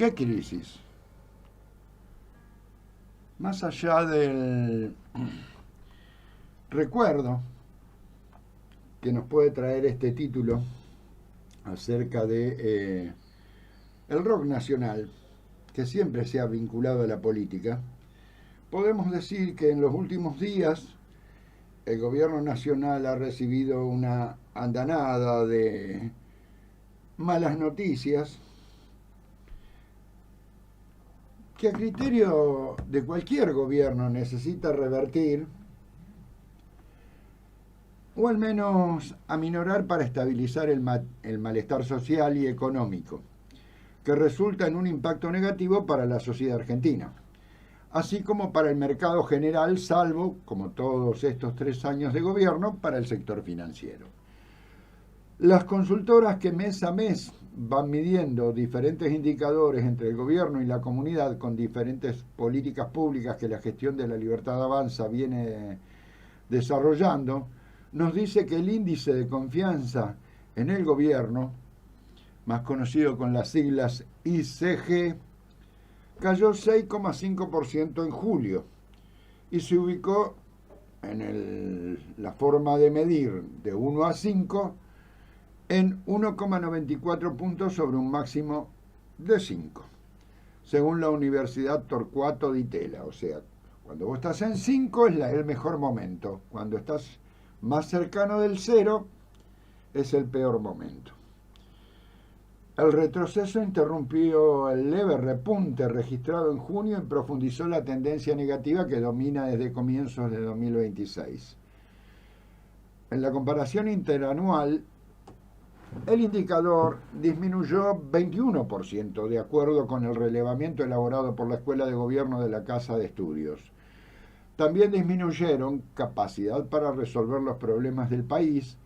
¿Qué crisis? Más allá del recuerdo que nos puede traer este título acerca de el rock nacional, que siempre se ha vinculado a la política, podemos decir que en los últimos días el gobierno nacional ha recibido una andanada de malas noticias que a criterio de cualquier gobierno necesita revertir o al menos aminorar para estabilizar el malestar social y económico, que resulta en un impacto negativo para la sociedad argentina, así como para el mercado general, salvo, como todos estos 3 años de gobierno, para el sector financiero. Las consultoras que mes a mes van midiendo diferentes indicadores entre el gobierno y la comunidad con diferentes políticas públicas que la gestión de la Libertad Avanza viene desarrollando, nos dice que el índice de confianza en el gobierno, más conocido con las siglas ICG, cayó 6,5% en julio y se ubicó en la forma de medir de 1 a 5 en 1,94 puntos sobre un máximo de 5, según la Universidad Torcuato Di Tella. O sea, cuando vos estás en 5 es el mejor momento, cuando estás más cercano del 0 es el peor momento. El retroceso interrumpió el leve repunte registrado en junio y profundizó la tendencia negativa que domina desde comienzos de 2026. En la comparación interanual, el indicador disminuyó 21%, de acuerdo con el relevamiento elaborado por la Escuela de Gobierno de la Casa de Estudios. También disminuyeron capacidad para resolver los problemas del país,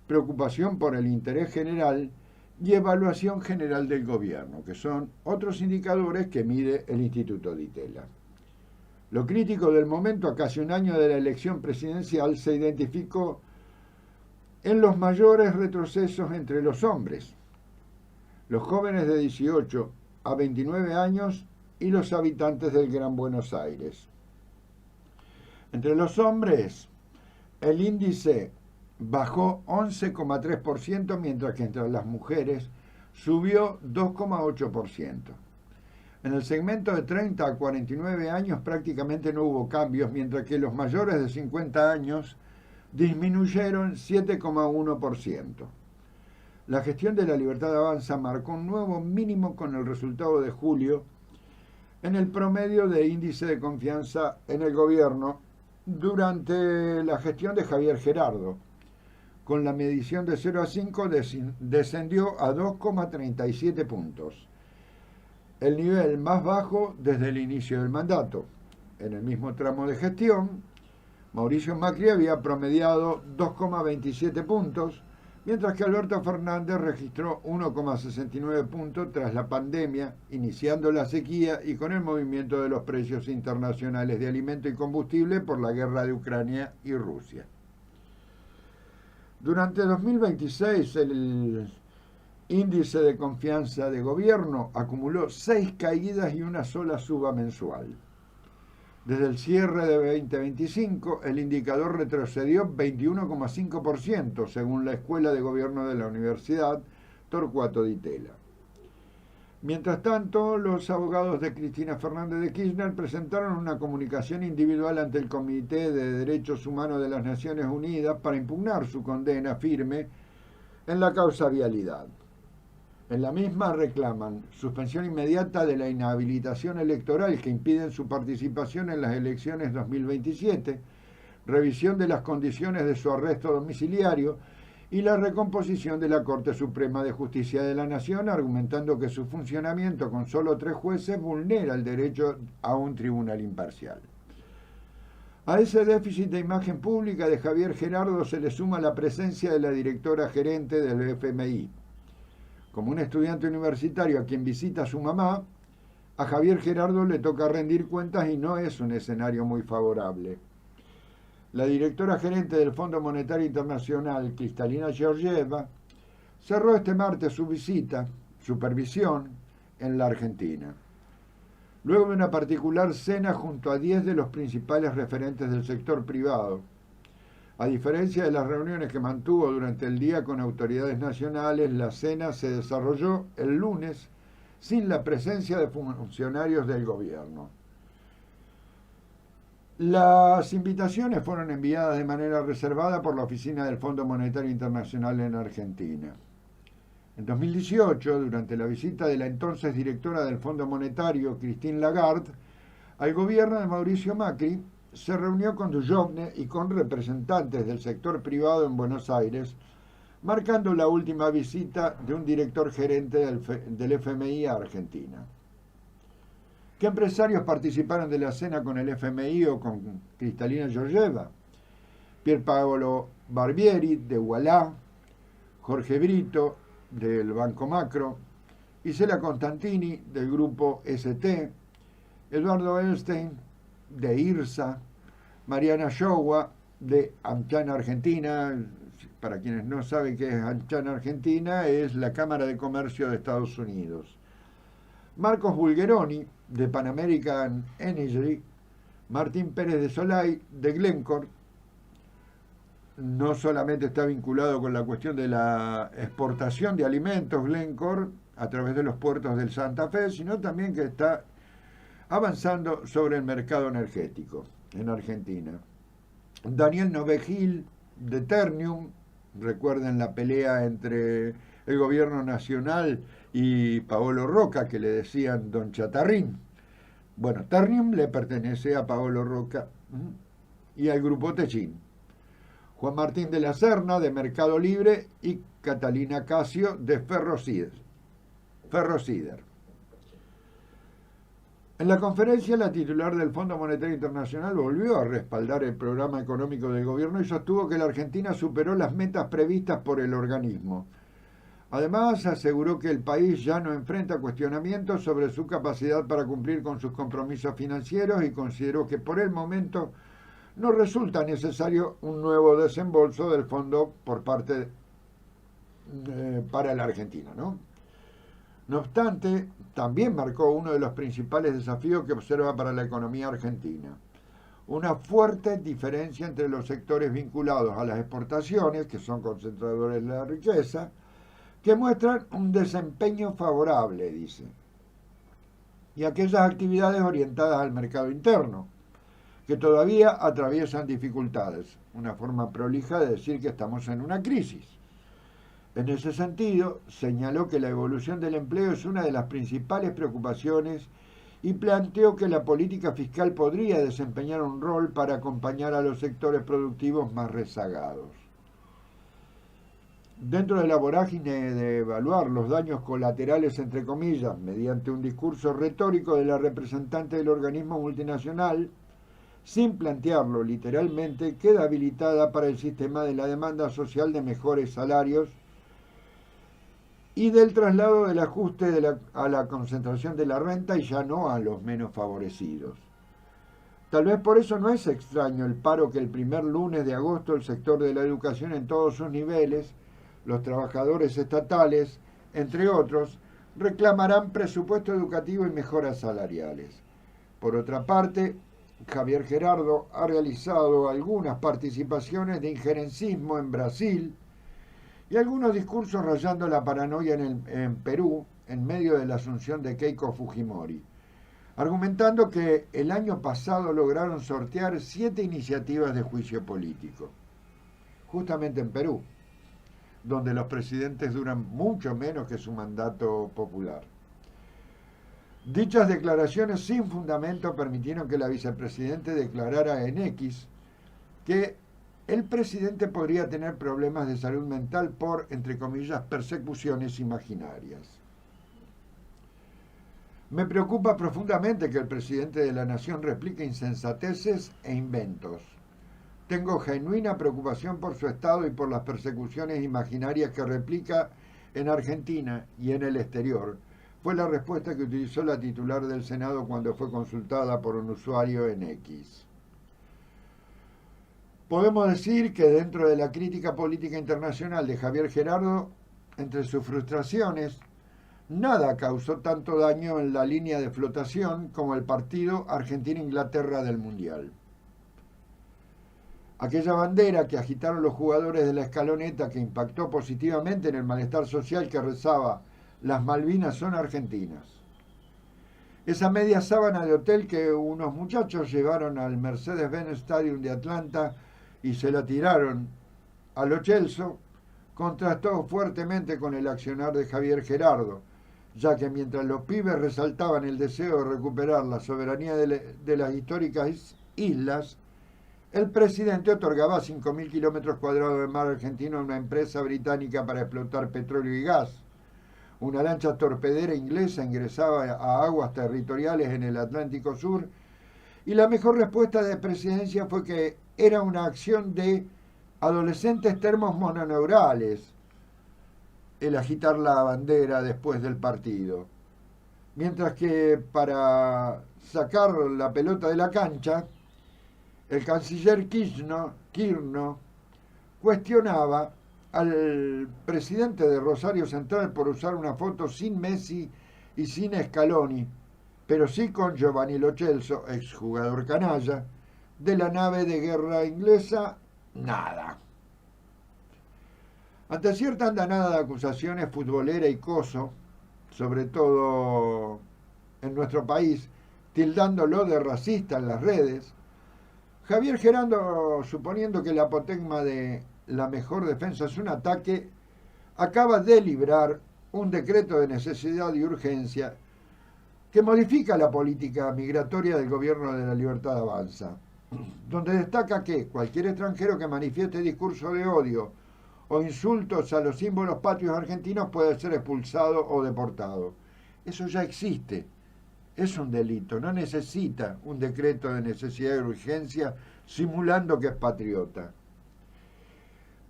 preocupación por el interés general y evaluación general del gobierno, que son otros indicadores que mide el Instituto Di Tella. Lo crítico del momento, a casi un año de la elección presidencial, se identificó en los mayores retrocesos entre los hombres, los jóvenes de 18 a 29 años y los habitantes del Gran Buenos Aires. Entre los hombres, el índice bajó 11,3%, mientras que entre las mujeres subió 2,8%. En el segmento de 30 a 49 años prácticamente no hubo cambios, mientras que los mayores de 50 años disminuyeron 7,1%. La gestión de la Libertad Avanza marcó un nuevo mínimo con el resultado de julio en el promedio de índice de confianza en el gobierno durante la gestión de Javier Gerardo. Con la medición de 0 a 5 descendió a 2,37 puntos, el nivel más bajo desde el inicio del mandato. En el mismo tramo de gestión, Mauricio Macri había promediado 2,27 puntos, mientras que Alberto Fernández registró 1,69 puntos tras la pandemia, iniciando la sequía y con el movimiento de los precios internacionales de alimento y combustible por la guerra de Ucrania y Rusia. Durante 2026, el índice de confianza de gobierno acumuló 6 caídas y una sola suba mensual. Desde el cierre de 2025, el indicador retrocedió 21,5%, según la Escuela de Gobierno de la Universidad Torcuato Di Tella. Mientras tanto, los abogados de Cristina Fernández de Kirchner presentaron una comunicación individual ante el Comité de Derechos Humanos de las Naciones Unidas para impugnar su condena firme en la causa vialidad. En la misma reclaman suspensión inmediata de la inhabilitación electoral que impiden su participación en las elecciones 2027, revisión de las condiciones de su arresto domiciliario y la recomposición de la Corte Suprema de Justicia de la Nación, argumentando que su funcionamiento con solo 3 jueces vulnera el derecho a un tribunal imparcial. A ese déficit de imagen pública de Javier Gerardo se le suma la presencia de la directora gerente del FMI. Como un estudiante universitario a quien visita a su mamá, a Javier Gerardo le toca rendir cuentas y no es un escenario muy favorable. La directora gerente del Fondo Monetario Internacional, Kristalina Georgieva, cerró este martes su visita, supervisión, en la Argentina. Luego de una particular cena junto a 10 de los principales referentes del sector privado, a diferencia de las reuniones que mantuvo durante el día con autoridades nacionales, la cena se desarrolló el lunes sin la presencia de funcionarios del gobierno. Las invitaciones fueron enviadas de manera reservada por la oficina del Fondo Monetario Internacional en Argentina. En 2018, durante la visita de la entonces directora del Fondo Monetario, Christine Lagarde, al gobierno de Mauricio Macri, se reunió con Duhovne y con representantes del sector privado en Buenos Aires, marcando la última visita de un director gerente del FMI a Argentina. ¿Qué empresarios participaron de la cena con el FMI o con Cristalina Georgieva? Pier Paolo Barbieri, de Ualá, Jorge Brito, del Banco Macro, Isela Constantini, del Grupo ST, Eduardo Einstein, de IRSA, Mariana Showa, de AmCham Argentina. Para quienes no saben qué es AmCham Argentina, es la Cámara de Comercio de Estados Unidos. Marcos Bulgeroni, de Pan American Energy, Martín Pérez de Solay, de Glencore. No solamente está vinculado con la cuestión de la exportación de alimentos, Glencore, a través de los puertos del Santa Fe, sino también que está avanzando sobre el mercado energético en Argentina. Daniel Novegil, de Ternium, recuerden la pelea entre el gobierno nacional y Paolo Roca, que le decían Don Chatarrín. Bueno, Ternium le pertenece a Paolo Roca y al Grupo Techín. Juan Martín de la Serna, de Mercado Libre, y Catalina Casio, de Ferrosider. En la conferencia, la titular del Fondo Monetario Internacional volvió a respaldar el programa económico del gobierno y sostuvo que la Argentina superó las metas previstas por el organismo. Además, aseguró que el país ya no enfrenta cuestionamientos sobre su capacidad para cumplir con sus compromisos financieros y consideró que por el momento no resulta necesario un nuevo desembolso del fondo por parte para la Argentina, ¿no? No obstante, también marcó uno de los principales desafíos que observa para la economía argentina: una fuerte diferencia entre los sectores vinculados a las exportaciones, que son concentradores de la riqueza, que muestran un desempeño favorable, dice, y aquellas actividades orientadas al mercado interno, que todavía atraviesan dificultades. Una forma prolija de decir que estamos en una crisis. En ese sentido, señaló que la evolución del empleo es una de las principales preocupaciones y planteó que la política fiscal podría desempeñar un rol para acompañar a los sectores productivos más rezagados. Dentro de la vorágine de evaluar los daños colaterales, entre comillas, mediante un discurso retórico de la representante del organismo multinacional, sin plantearlo literalmente, queda habilitada para el sistema de la demanda social de mejores salarios y del traslado del ajuste a la concentración de la renta y ya no a los menos favorecidos. Tal vez por eso no es extraño el paro que el primer lunes de agosto el sector de la educación en todos sus niveles, los trabajadores estatales, entre otros, reclamarán presupuesto educativo y mejoras salariales. Por otra parte, Javier Gerardo ha realizado algunas participaciones de injerencismo en Brasil y algunos discursos rayando la paranoia en Perú en medio de la asunción de Keiko Fujimori, argumentando que el año pasado lograron sortear 7 iniciativas de juicio político, justamente en Perú, donde los presidentes duran mucho menos que su mandato popular. Dichas declaraciones sin fundamento permitieron que la vicepresidenta declarara en X que el presidente podría tener problemas de salud mental por, entre comillas, persecuciones imaginarias. Me preocupa profundamente que el presidente de la nación replique insensateces e inventos. Tengo genuina preocupación por su estado y por las persecuciones imaginarias que replica en Argentina y en el exterior. Fue la respuesta que utilizó la titular del Senado cuando fue consultada por un usuario en X. Podemos decir que dentro de la crítica política internacional de Javier Gerardo, entre sus frustraciones, Nada causó tanto daño en la línea de flotación como el partido Argentina-Inglaterra del Mundial. Aquella bandera que agitaron los jugadores de la escaloneta que impactó positivamente en el malestar social que rezaba "Las Malvinas son argentinas". Esa media sábana de hotel que unos muchachos llevaron al Mercedes-Benz Stadium de Atlanta y se la tiraron a Lo Celso contrastó fuertemente con el accionar de Javier Gerardo, ya que mientras los pibes resaltaban el deseo de recuperar la soberanía de las históricas islas, el presidente otorgaba 5.000 kilómetros cuadrados de mar argentino a una empresa británica para explotar petróleo y gas. Una lancha torpedera inglesa ingresaba a aguas territoriales en el Atlántico Sur y la mejor respuesta de presidencia fue que era una acción de adolescentes termos mononeurales el agitar la bandera después del partido. Mientras que para sacar la pelota de la cancha, el canciller Kirchner cuestionaba al presidente de Rosario Central por usar una foto sin Messi y sin Scaloni, pero sí con Giovanni Lo Celso, exjugador canalla, de la nave de guerra inglesa, nada. Ante cierta andanada de acusaciones futbolera y coso, sobre todo en nuestro país, tildándolo de racista en las redes, Javier Gerardo, suponiendo que el apotegma de la mejor defensa es un ataque, acaba de librar un decreto de necesidad y urgencia que modifica la política migratoria del gobierno de la Libertad Avanza, donde destaca que cualquier extranjero que manifieste discurso de odio o insultos a los símbolos patrios argentinos puede ser expulsado o deportado. Eso ya existe. Es un delito, no necesita un decreto de necesidad y urgencia simulando que es patriota.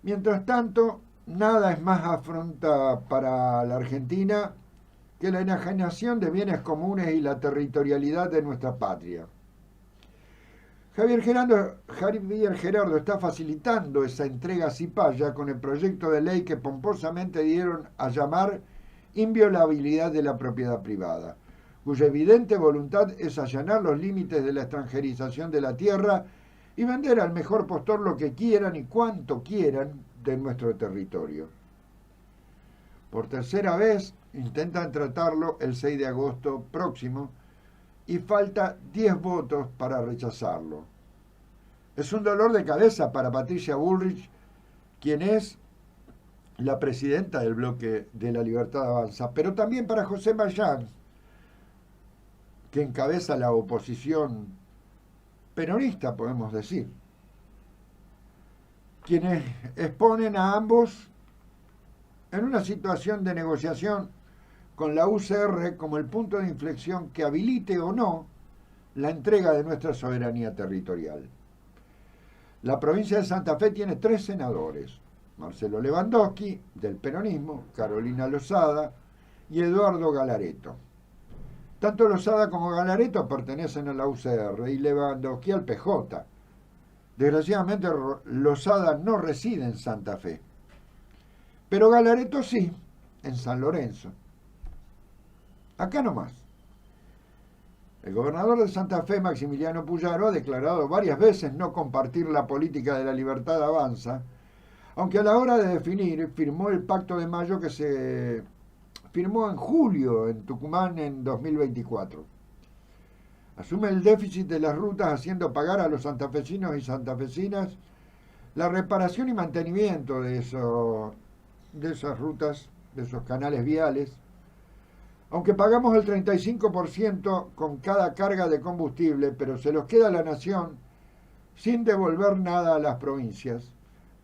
Mientras tanto, nada es más afronta para la Argentina que la enajenación de bienes comunes y la territorialidad de nuestra patria. Javier Gerardo está facilitando esa entrega cipaya con el proyecto de ley que pomposamente dieron a llamar inviolabilidad de la propiedad privada, cuya evidente voluntad es allanar los límites de la extranjerización de la tierra y vender al mejor postor lo que quieran y cuanto quieran de nuestro territorio. Por tercera vez intentan tratarlo el 6 de agosto próximo y falta 10 votos para rechazarlo. Es un dolor de cabeza para Patricia Bullrich, quien es la presidenta del bloque de la Libertad Avanza, pero también para José Mayán, que encabeza la oposición peronista, podemos decir, quienes exponen a ambos en una situación de negociación con la UCR como el punto de inflexión que habilite o no la entrega de nuestra soberanía territorial. La provincia de Santa Fe tiene 3 senadores: Marcelo Lewandowski, del peronismo, Carolina Lozada y Eduardo Galaretto. Tanto Lozada como Galaretto pertenecen a la UCR y Lewandowski al PJ. Desgraciadamente, Lozada no reside en Santa Fe, pero Galaretto sí, en San Lorenzo. Acá nomás. El gobernador de Santa Fe, Maximiliano Puyaro, ha declarado varias veces no compartir la política de la Libertad Avanza, aunque a la hora de definir firmó el Pacto de Mayo que se firmó en julio en Tucumán en 2024. Asume el déficit de las rutas haciendo pagar a los santafesinos y santafesinas la reparación y mantenimiento de esas rutas, de esos canales viales, aunque pagamos el 35% con cada carga de combustible, pero se los queda a la nación sin devolver nada a las provincias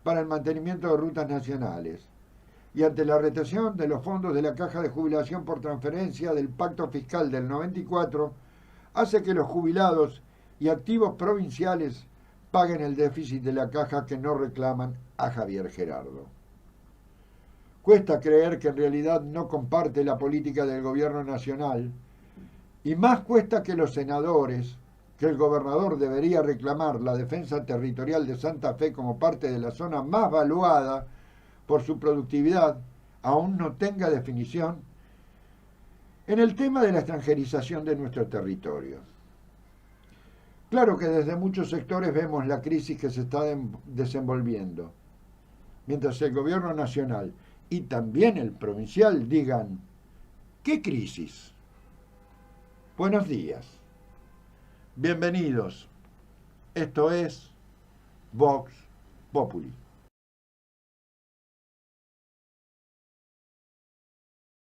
para el mantenimiento de rutas nacionales. Y ante la retención de los fondos de la Caja de Jubilación por transferencia del Pacto Fiscal del 94, hace que los jubilados y activos provinciales paguen el déficit de la caja que no reclaman a Javier Gerardo. Cuesta creer que en realidad no comparte la política del gobierno nacional, y más cuesta que los senadores, que el gobernador debería reclamar la defensa territorial de Santa Fe como parte de la zona más valuada por su productividad, aún no tenga definición En el tema de la extranjerización de nuestro territorio. Claro que desde muchos sectores vemos la crisis que se está desenvolviendo, mientras el gobierno nacional y también el provincial digan, ¿qué crisis? Buenos días, bienvenidos, esto es Vox Populi.